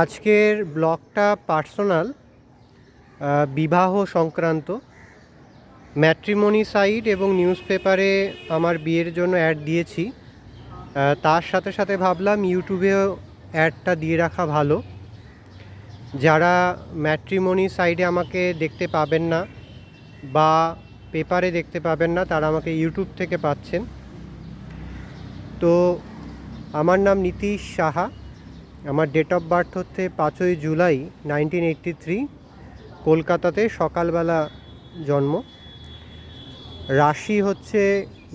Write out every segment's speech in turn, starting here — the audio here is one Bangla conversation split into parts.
আজকের ব্লগটা পার্সোনাল, বিবাহ সংক্রান্ত। ম্যাট্রিমনি সাইট এবং নিউজ পেপারে আমার বিয়ের জন্য অ্যাড দিয়েছি। তার সাথে সাথে ভাবলাম ইউটিউবেও অ্যাডটা দিয়ে রাখা ভালো। যারা ম্যাট্রিমনি সাইটে আমাকে দেখতে পাবেন না বা পেপারে দেখতে পাবেন না, তারা আমাকে ইউটিউব থেকে পাচ্ছেন। তো আমার নাম নীতিশ সাহা। আমার ডেট অফ বার্থ হচ্ছে 5ই জুলাই 1983, কলকাতাতে সকালবেলা জন্ম। রাশি হচ্ছে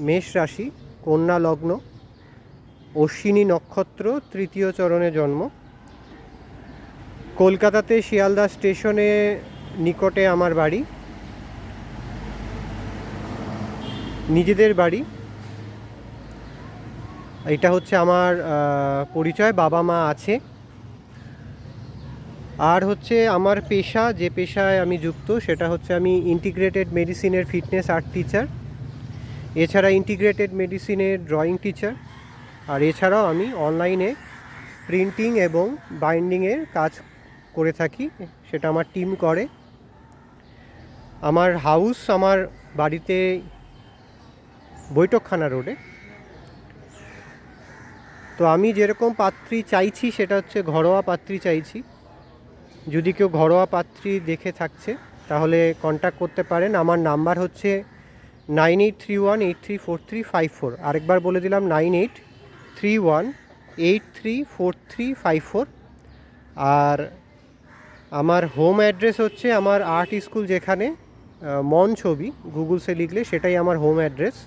মেষ রাশি, কন্যা লগ্ন, অশ্বিনী নক্ষত্র, তৃতীয় চরণে জন্ম। কলকাতাতে শিয়ালদা স্টেশনে নিকটে আমার বাড়ি, নিজেদের বাড়ি। এটা হচ্ছে আমার পরিচয়। বাবা মা আছে। আর হচ্ছে আমার পেশা, যে পেশায় আমি যুক্ত, সেটা হচ্ছে আমি ইন্টিগ্রেটেড মেডিসিনের ফিটনেস আর্ট টিচার, এছাড়া ইন্টিগ্রেটেড মেডিসিনের ড্রয়িং টিচার। আর এছাড়াও আমি অনলাইনে প্রিন্টিং এবং বাইন্ডিংয়ের কাজ করে থাকি, সেটা আমার টিম করে। আমার হাউস আমার বাড়িতে বৈঠকখানা রোডে। তো আমি যেরকম পাত্রী চাইছি সেটা হচ্ছে ঘরোয়া পাত্রী চাইছি। যদি কেউ ঘরোয়া পাত্রী দেখে থাকছে তাহলে কন্ট্যাক্ট করতে পারেন। আমার নাম্বার হচ্ছে 9831834354। আরেকবার বলে দিলাম, 9831834354। আর আমার হোম অ্যাড্রেস হচ্ছে আমার আর্ট স্কুল, যেখানে মন ছবি গুগলসে লিখলে সেটাই আমার হোম অ্যাড্রেস।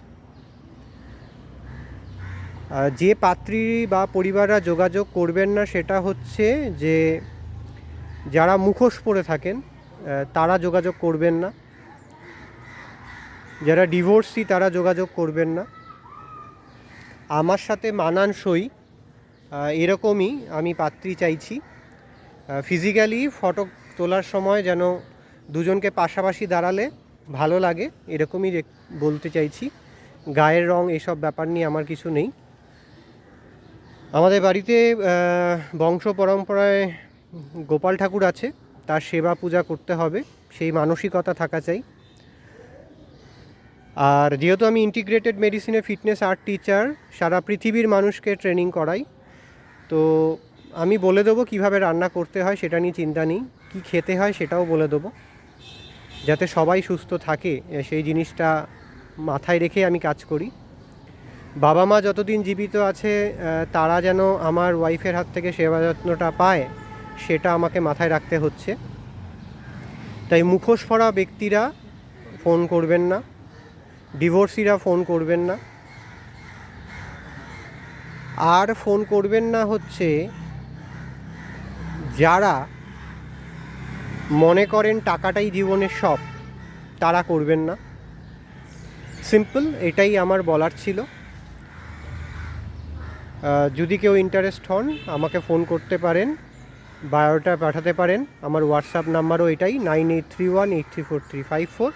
যে পাত্রী বা পরিবাররা যোগাযোগ করবেন না সেটা হচ্ছে যে যারা মুখোশ পরে থাকেন তারা যোগাযোগ করবেন না, যারা ডিভোর্সি তারা যোগাযোগ করবেন না। আমার সাথে মানানসই এরকমই আমি পাত্রী চাইছি। ফিজিক্যালি ফটো তোলার সময় যেন দুজনকে পাশাপাশি দাঁড়ালে ভালো লাগে, এরকমই বলতে চাইছি। গায়ের রং এসব ব্যাপার নিয়ে আমার কিছু নেই। আমাদের বাড়িতে বংশ পরম্পরায় গোপাল ঠাকুর আছে, তার সেবা পূজা করতে হবে, সেই মানসিকতা থাকা চাই। আর যেহেতু আমি ইন্টিগ্রেটেড মেডিসিনে ফিটনেস আর্ট টিচার, সারা পৃথিবীর মানুষকে ট্রেনিং করাই, তো আমি বলে দেবো কীভাবে রান্না করতে হয়, সেটা নিয়ে চিন্তা নেই। কী খেতে হয় সেটাও বলে দেবো, যাতে সবাই সুস্থ থাকে সেই জিনিসটা মাথায় রেখে আমি কাজ করি। বাবা মা যতদিন জীবিত আছে তারা যেন আমার ওয়াইফের হাত থেকে সেবা যত্নটা পায়, সেটা আমাকে মাথায় রাখতে হচ্ছে। তাই মুখোশ পরা ব্যক্তিরা ফোন করবেন না, ডিভোর্সিরা ফোন করবেন না। আর ফোন করবেন না হচ্ছে যারা মনে করেন টাকাটাই জীবনের সব, তারা করবেন না। সিম্পল, এটাই আমার বলার ছিল। যদি কেউ ইন্টারেস্ট হন আমাকে ফোন করতে পারেন, বায়োটা পাঠাতে পারেন। আমার হোয়াটসঅ্যাপ নাম্বারও এটাই, 9831834354।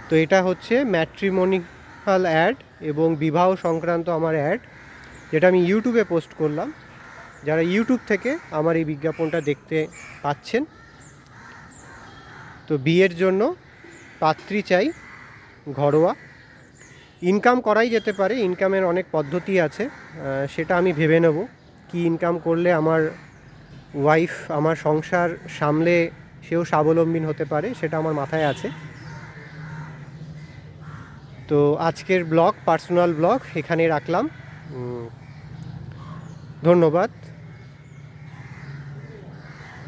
তো এটা হচ্ছে ম্যাট্রিমোনিয়াল অ্যাড এবং বিবাহ সংক্রান্ত আমার অ্যাড, যেটা আমি ইউটিউবে পোস্ট করলাম। যারা ইউটিউব থেকে আমার এই বিজ্ঞাপনটা দেখতে পাচ্ছেন, তো বিয়ের জন্য পাত্রী চাই ঘরোয়া। ইনকাম করাই যেতে পারে, ইনকামের অনেক পদ্ধতি আছে, সেটা আমি ভেবে নেব কি ইনকাম করলে আমার ওয়াইফ আমার সংসার সামলে সেও স্বাবলম্বী হতে পারে, সেটা আমার মাথায় আছে। তো আজকের ব্লগ, পার্সোনাল ব্লগ, এখানে রাখলাম। ধন্যবাদ।